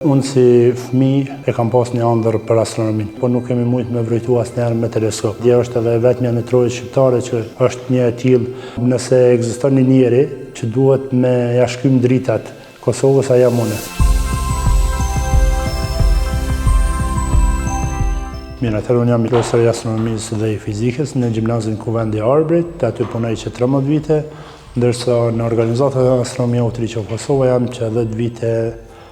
Unë si fëmijë e kam pas një ëndër për astronominë, po nuk kemi mujtë me vrejtu asnjëherë me teleskop. Dje është edhe vetmja netrore shqiptare që është një e tillë. Nëse ekziston një njeri që duhet me ja shkrym dritat Kosovës, a jam unë. Mirë, atëherë unë jam profesor i astronomisë dhe i fizikës në gjimnazin Kuvendi Arbrit, aty punoj që 13 vite, ndërsa në organizatën e astronomia Autriqe Kosova jam që 10 vite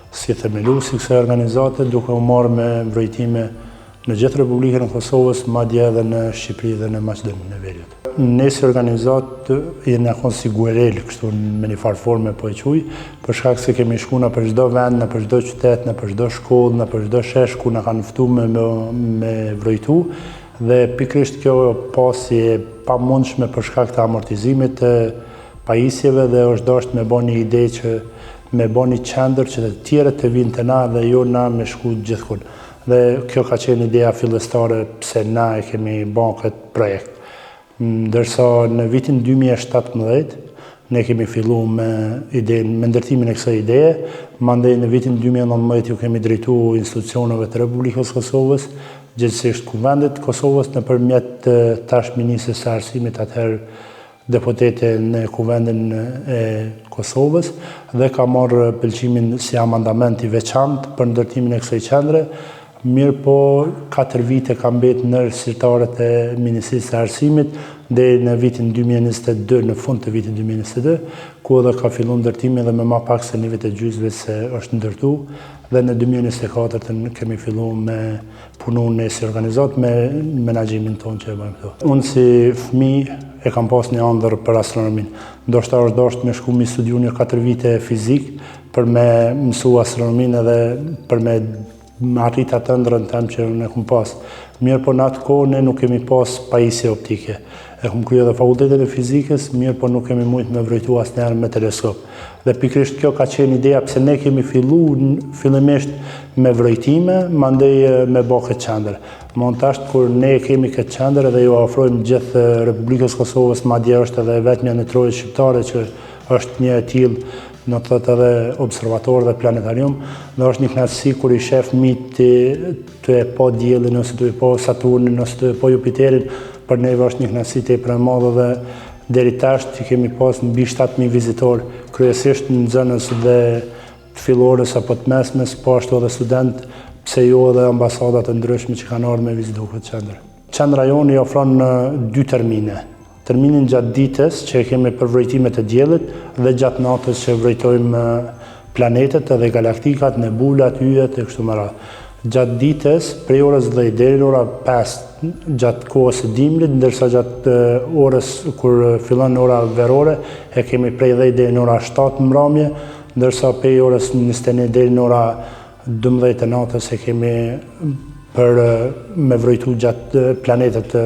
si themeluesi i kësaj organizate, duke u marrë me vrojtime në gjithë Republikën e Kosovës, madje edhe në Shqipëri dhe në Maqedoninë e Veriut. Ne si organizat jemi akon si guerel, kështu me një farë forme po e quaj, për shkak se kemi shku në për çdo vend, në për çdo qytet, në për çdo shkollë, në për çdo shesh ku na kanë ftuar me vrojtu, dhe pikërisht kjo pasi e pamundshme për shkak të amortizimit të pajisjeve, dhe është dashur me bën një ide që me bën një qendër që të tjerët të vinë të na dhe jo na me shku gjithkund. Dhe kjo ka qenë ideja fillestare pse na e kemi bën këtë projekt. Ndërsa në vitin 2017 ne kemi filluar me ndërtimin e kësaj ideje, mandej në vitin 2019 ju kemi drejtuar institucioneve të Republikës Kosovës, gjithsesi Kuvendit Kosovës nëpërmjet tash Ministrisë së Arsimit, atëherë deputete në Kuvendin e Kosovës, dhe ka marrë pëlqimin si amandament i veçantë për ndërtimin e kësaj qendre. Mirë po 4 vite ka mbetë në sirtarët e Ministrisë së Arsimit deri në vitin 2022, në fund të vitit 2022, ku edhe ka filluar ndërtimi dhe me ma pak se një vit e gjysmë se është ndërtu, dhe në 2024 kemi filluar me punu në si organizat me menaxhimin tonë që e bëjmë këtu. Unë si fëmijë e kam pas një ëndër për astronominë. Ndoshta është dashur me shku mi studiu një 4 vite fizik për me mësu astronominë edhe për me arrit atë ëndrrën tem që unë e kam pas. Mirë po në atë kohë ne nuk kemi pas pajisje optike. E kam kryer edhe fakultetin e fizikës, mirë po nuk kemi mujtë me vrojtu asnjëherë me teleskop. Dhe pikërisht kjo ka qenë ideja pse ne kemi filluar fillimisht me vrojtime, mandej me bë këtë qendër. Montasht kur ne kemi këtë qendër dhe ju ofrojmë gjithë Republikës Kosovës, madje është edhe vetmja netrore shqiptare që është një e tillë, në të thotë edhe observator dhe planetarium, dhe është një kënaqësi kur i shef fëmijë të e po diellin, ose të e po Saturnin, ose të e po Jupiterin, për neve është një kënaqësi tepër e madhe, dhe deri tash që kemi pas mbi 7.000 vizitor, kryesisht në zonës dhe fillores apo të mesmes, po ashtu edhe student, pse jo edhe ambasadat të ndryshme që kanë ardhur me vizitu këtë qendër. Qendra jonë i ofron 2 termine. Terminin gjatë ditës që kemi për vrojtimet e diellit dhe gjatë natës që vrojtojmë planetet edhe galaktikat, nebulat, yjet e kështu me radhë. Gjatë ditës, prej orës 10 deri në ora 5 gjatë kohës së dimrit, ndërsa gjatë orës kur fillon ora verore e kemi prej 10 deri në ora 7 mbrëmje, ndërsa prej orës 21 deri në ora 12 të natës e kemi për me vrojtu gjatë planetet,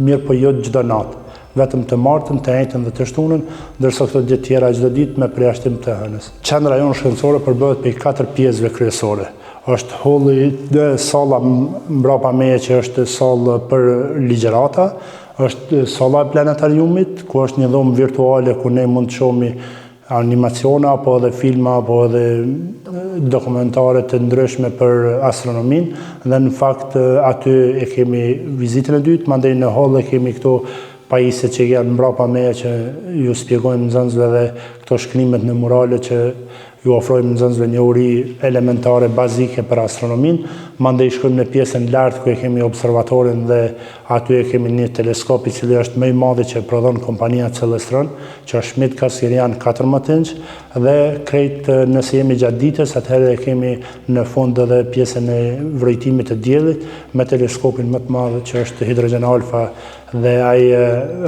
mirë po jo çdo natë. Vetëm të martën, të njëjtën dhe të shtunën, ndërsa këto ditë tjera çdo ditë me përjashtim të hënës. Qendra jonë shkencore përbëhet prej 4 pjesëve kryesore. Është holli dhe salla mbrapa meje që është sallë për ligjërata, është salla e planetariumit, ku është një dhomë virtuale ku ne mund të shohim animaciona, apo edhe filma, apo edhe dokumentare të ndryshme për astronominë, dhe në fakt aty e kemi vizitën e dytë, mandej në hall e kemi këto pajisje që janë mbrapa meje që ju shpjegojmë nxënësve, dhe këto shkrimet në murale që ju ofrojmë nxënësve një uri elementare bazike për astronominë, mandej shkojmë në pjesën lart ku e kemi observatorin dhe aty e kemi një teleskop i cili është më i madhi që prodhon kompania Celestron, që është Schmidt Cassegrain 14 inç, dhe krejt nëse jemi gjatë ditës, atëherë e kemi në fund edhe pjesën e vrojtimit të diellit me teleskopin më të madh që është Hydrogen Alpha, dhe ai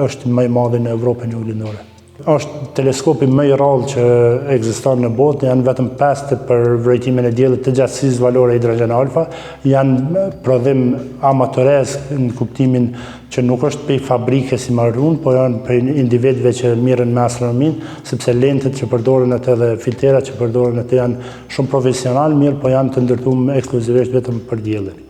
është më i madhi në Evropën Juglindore. Është teleskopi më i rrallë që ekziston në botë, janë vetëm 5 për vrojtimin e diellit të gjatësisë valore Hydrogen Alpha, janë prodhim amatoresk në kuptimin që nuk është për fabrike si marrun, po janë për individëve që mirën me astronominë, sepse lentët që përdoren atë dhe filtrat që përdoren atë janë shumë profesional, mirë po janë të ndërtuar ekskluzivisht vetëm për diellin.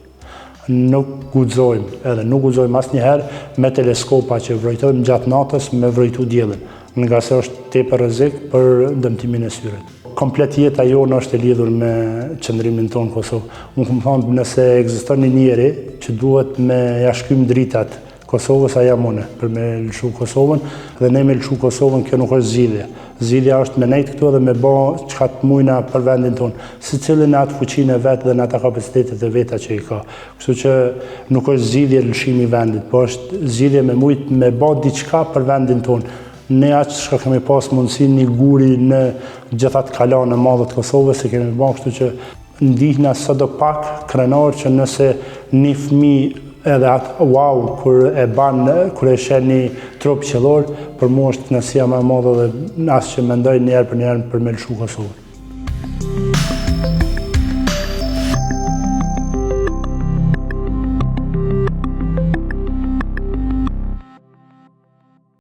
Nuk guxojmë asnjëherë me teleskopa që vrojtojmë gjatë natës me vrojtu diellin, nga se është tepër rrezik për dëmtimin e syrit. komplet jeta jonë është e lidhur me qëndrimin tonë në Kosovë. Unë këmë thonë, nëse ekziston një njeri që duhet me jashkym dritat Kosovës, a jam une, për me lëshu Kosovën, dhe ne me lëshu Kosovën, kjo nuk është zgjidhje. Zgjidhja është me nejtë këtu dhe me bo çka të mujna për vendin tonë, si cilin atë fuqinë e vetë dhe në ata kapacitetet e veta që i ka. Kështu që nuk është zgjidhje lëshimi vendit, po është zgjidhje me mujtë me bo diçka për vendin tonë. Ne aqë shka kemi pas mundësi një guri në gjithat kalanë e madhe të Kosovës, se kemi bo kështu që ndihna së do pak krenar që nëse një fëmi edhe atë wow, kur e shen një trup qellor, për mu është kënaqësia më e madhe dhe asë që mendoj njerë për me lëshu Kosovë.